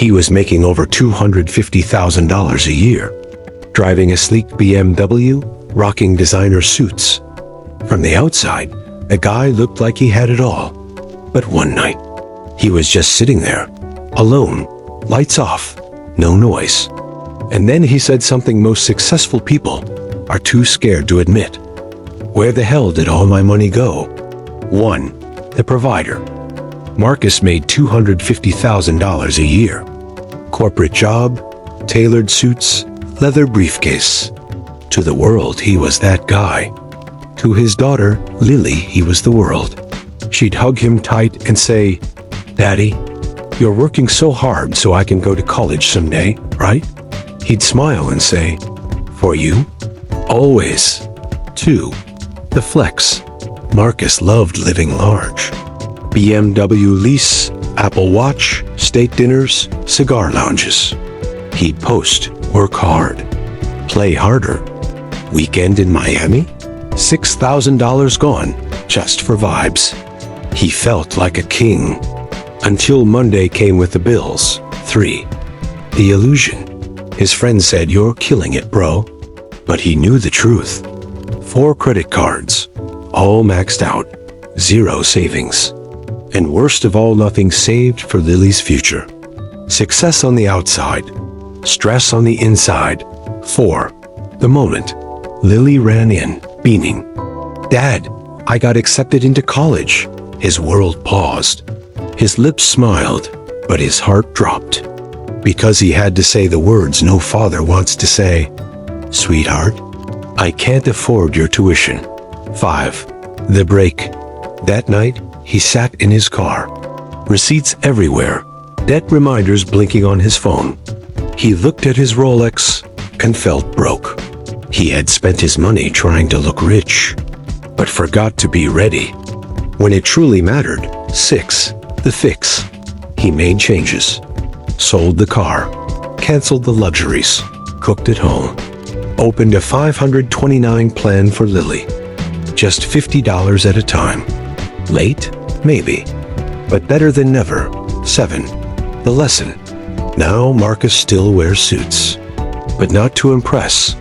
He was making over $250,000 a year, driving a sleek BMW, rocking designer suits. From the outside, the guy looked like he had it all. But one night, he was just sitting there, alone, lights off, no noise. And then he said something most successful people are too scared to admit. Where the hell did all my money go? 1. The provider. Marcus made $250,000 a year. Corporate job, tailored suits, leather briefcase. To the world, he was that guy. To his daughter, Lily, he was the world. She'd hug him tight and say, "Daddy, you're working so hard so I can go to college someday, right?" He'd smile and say, "For you? Always." 2. The flex. Marcus loved living large. BMW lease, Apple Watch, state dinners, cigar lounges. He'd post, "Work hard, play harder." Weekend in Miami? $6,000 gone, just for vibes. He felt like a king. Until Monday came with the bills. 3. The illusion. His friend said, "You're killing it, bro." But he knew the truth. 4 credit cards, all maxed out, 0 savings. And worst of all, nothing saved for Lily's future. Success on the outside, stress on the inside. 4. The moment. Lily ran in, beaming. "Dad, I got accepted into college." His world paused. His lips smiled, but his heart dropped. Because he had to say the words no father wants to say. "Sweetheart, I can't afford your tuition." 5. The break. That night, he sat in his car. Receipts everywhere, debt reminders blinking on his phone. He looked at his Rolex and felt broke. He had spent his money trying to look rich, but forgot to be ready when it truly mattered. 6. The fix. He made changes. Sold the car, canceled the luxuries, cooked at home, opened a 529 plan for Lily. Just $50 at a time. Late? Maybe. But better than never. 7. The lesson. Now Marcus still wears suits, but not to impress.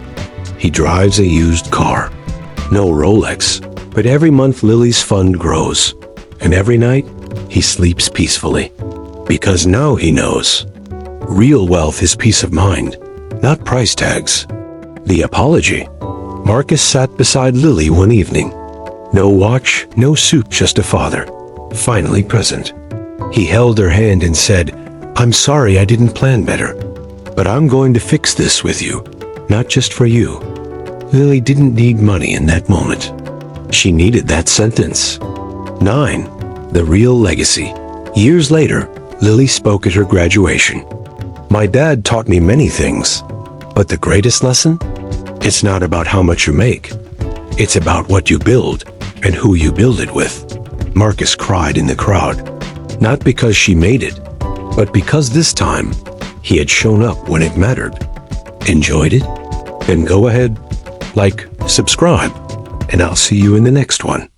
He drives a used car. No Rolex, but every month Lily's fund grows. And every night, he sleeps peacefully. Because now he knows. Real wealth is peace of mind, not price tags. The apology. Marcus sat beside Lily one evening. No watch, no suit, just a father, finally present. He held her hand and said, "I'm sorry I didn't plan better, but I'm going to fix this with you, not just for you." Lily didn't need money in that moment. She needed that sentence. 9. The real legacy. Years later, Lily spoke at her graduation. "My dad taught me many things, but the greatest lesson? It's not about how much you make. It's about what you build and who you build it with." Marcus cried in the crowd, not because she made it, but because this time he had shown up when it mattered. Enjoyed it? Then go ahead, like, subscribe, and I'll see you in the next one.